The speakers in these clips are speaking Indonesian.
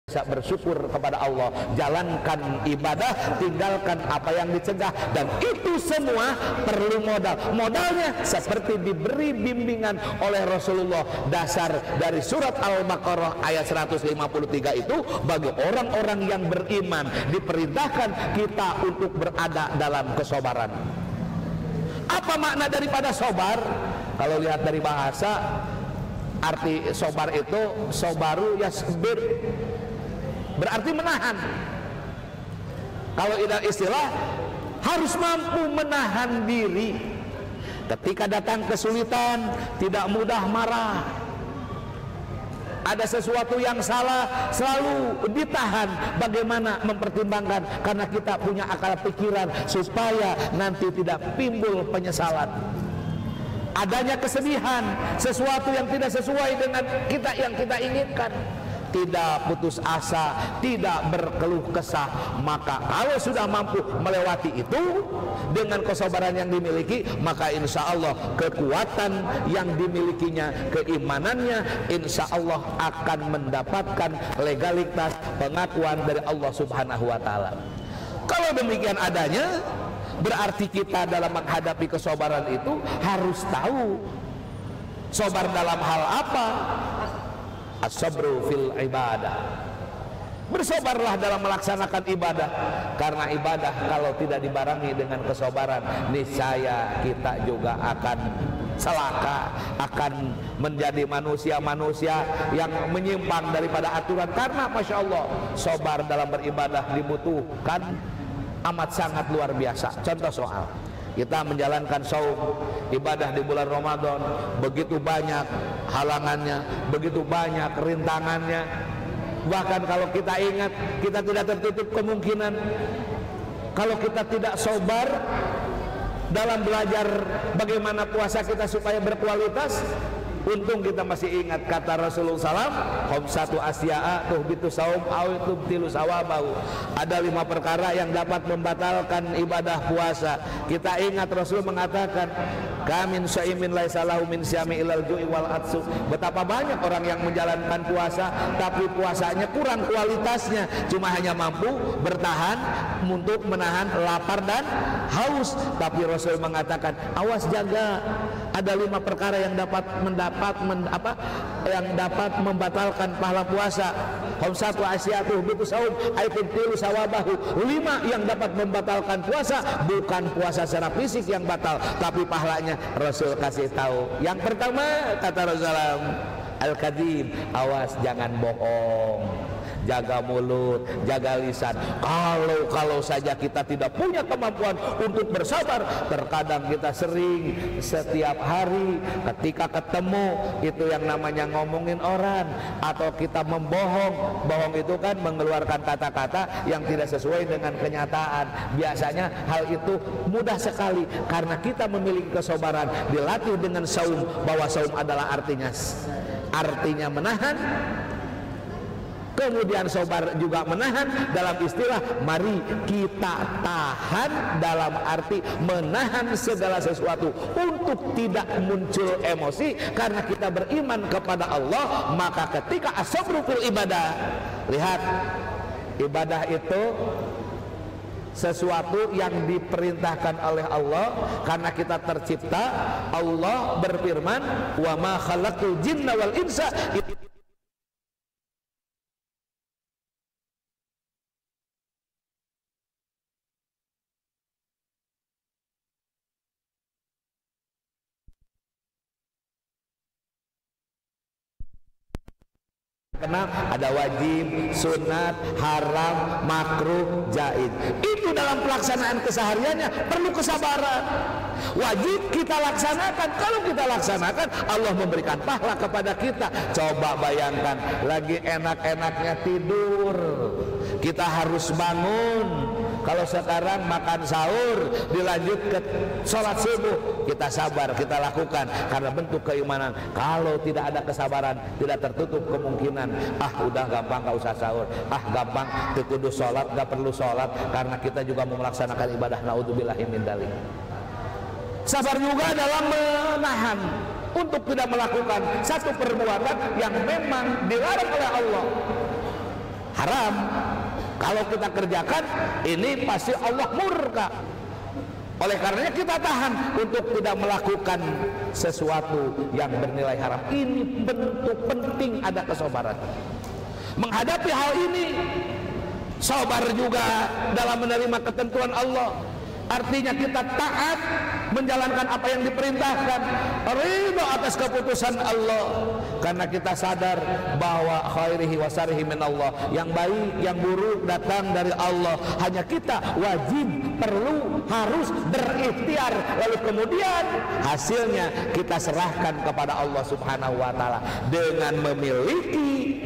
bisa bersyukur kepada Allah, jalankan ibadah, tinggalkan apa yang dicegah, dan itu semua perlu modal. Modalnya seperti diberi bimbingan oleh Rasulullah. Dasar dari surat Al-Baqarah ayat 153 itu, bagi orang-orang yang beriman diperintahkan kita untuk berada dalam kesabaran. Apa makna daripada sabar? Kalau lihat dari bahasa, arti sabar itu sabaru yasbir, berarti menahan. Kalau istilah, harus mampu menahan diri ketika datang kesulitan, tidak mudah marah. Ada sesuatu yang salah, selalu ditahan. Bagaimana mempertimbangkan, karena kita punya akal pikiran supaya nanti tidak timbul penyesalan. Adanya kesedihan, sesuatu yang tidak sesuai dengan kita yang kita inginkan, tidak putus asa, tidak berkeluh kesah. Maka kalau sudah mampu melewati itu dengan kesabaran yang dimiliki, maka insya Allah kekuatan yang dimilikinya, keimanannya, insya Allah akan mendapatkan legalitas pengakuan dari Allah Subhanahu wa Ta'ala. Kalau demikian adanya, berarti kita dalam menghadapi kesabaran itu harus tahu sabar dalam hal apa. As-sabru fil ibadah, bersabarlah dalam melaksanakan ibadah, karena ibadah kalau tidak dibarengi dengan kesabaran, niscaya kita juga akan celaka, akan menjadi manusia-manusia yang menyimpang daripada aturan. Karena Masya Allah, sabar dalam beribadah dibutuhkan amat sangat luar biasa. Contoh soal kita menjalankan saum, ibadah di bulan Ramadan, begitu banyak halangannya, begitu banyak rintangannya. Bahkan kalau kita ingat, kita tidak tertutup kemungkinan kalau kita tidak sabar dalam belajar bagaimana puasa kita supaya berkualitas. Untung kita masih ingat kata Rasulullah SAW, khamsatu asya'a tuhbitu saum aw tubtilu sawabahu. Ada 5 perkara yang dapat membatalkan ibadah puasa. Kita ingat Rasul mengatakan, kamin syaimin laisa lahu min syami ilal ju'i wal atsu. Betapa banyak orang yang menjalankan puasa tapi puasanya kurang kualitasnya, cuma hanya mampu bertahan untuk menahan lapar dan haus. Tapi Rasul mengatakan, awas jaga, ada 5 perkara yang dapat membatalkan pahala puasa. Khamsatu asyatu bitu saum aitubtilu sawabahu. 5 yang dapat membatalkan puasa, bukan puasa secara fisik yang batal, tapi pahalanya. Rasul kasih tahu, yang pertama kata Rasulullah, al-kadzib, awas jangan bohong, jaga mulut, jaga lisan. Kalau saja kita tidak punya kemampuan untuk bersabar, terkadang kita sering setiap hari ketika ketemu itu yang namanya ngomongin orang, atau kita membohong. Bohong itu kan mengeluarkan kata-kata yang tidak sesuai dengan kenyataan. Biasanya hal itu mudah sekali karena kita memiliki kesabaran, dilatih dengan saum, bahwa saum adalah artinya menahan. Kemudian sabar juga menahan dalam istilah, mari kita tahan dalam arti menahan segala sesuatu untuk tidak muncul emosi. Karena kita beriman kepada Allah, maka ketika as-sabru fil ibadah, lihat, ibadah itu sesuatu yang diperintahkan oleh Allah. Karena kita tercipta, Allah berfirman, wa ma khalaqtul jinna wal insa. Kenal, ada wajib, sunat, haram, makruh, jaiz. Itu dalam pelaksanaan kesehariannya perlu kesabaran. Wajib kita laksanakan. Kalau kita laksanakan, Allah memberikan pahala kepada kita. Coba bayangkan, lagi enak-enaknya tidur, kita harus bangun. Kalau sekarang makan sahur, dilanjut ke sholat subuh, kita sabar, kita lakukan karena bentuk keimanan. Kalau tidak ada kesabaran, tidak tertutup kemungkinan, udah gampang gak usah sahur, gampang dituduh sholat, gak perlu sholat, karena kita juga mau melaksanakan ibadah. Naudzubillahi min dzalik. Sabar juga dalam menahan untuk tidak melakukan satu perbuatan yang memang dilarang oleh Allah. haram. Kalau kita kerjakan, ini pasti Allah murka. Oleh karenanya kita tahan untuk tidak melakukan sesuatu yang bernilai haram. Ini bentuk penting ada kesabaran. Menghadapi hal ini, sabar juga dalam menerima ketentuan Allah. Artinya kita taat menjalankan apa yang diperintahkan, ridho atas keputusan Allah, karena kita sadar bahwa khairihi wa syarrihi min Allah, yang baik yang buruk datang dari Allah. Hanya kita wajib, perlu, harus berikhtiar, lalu kemudian hasilnya kita serahkan kepada Allah Subhanahu wa taala. Dengan memiliki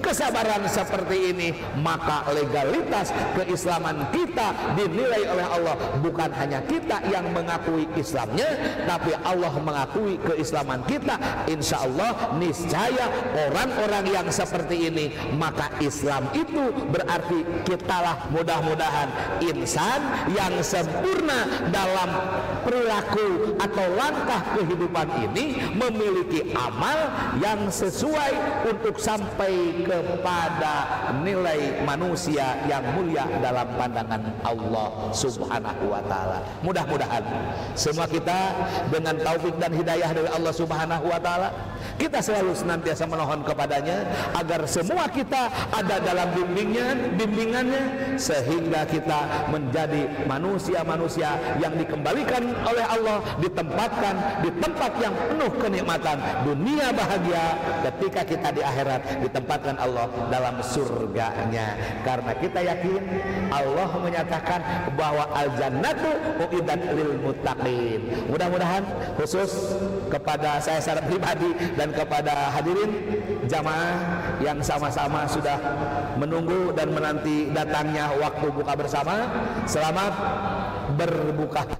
kesabaran seperti ini, maka legalitas keislaman kita dinilai oleh Allah. Bukan hanya kita yang mengakui Islamnya, tapi Allah mengakui keislaman kita. Insya Allah niscaya orang-orang yang seperti ini, maka Islam itu berarti kitalah mudah-mudahan insan yang sempurna dalam perilaku atau langkah kehidupan ini, memiliki amal yang sesuai untuk sampai kepada nilai manusia yang mulia dalam pandangan Allah Subhanahu wa taala. Mudah-mudahan semua kita dengan taufik dan hidayah dari Allah Subhanahu wa taala, kita selalu senantiasa memohon kepadanya agar semua kita ada dalam bimbingannya, sehingga kita menjadi manusia-manusia yang dikembalikan oleh Allah, ditempatkan di tempat yang penuh kenikmatan, dunia bahagia, ketika kita di akhirat ditempatkan Allah dalam surganya. Karena kita yakin Allah menyatakan bahwa al-jannatu uiddat lil muttaqin. Mudah-mudahan khusus kepada saya secara pribadi dan kepada hadirin jamaah yang sama-sama sudah menunggu dan menanti datangnya waktu buka bersama, selamat berbuka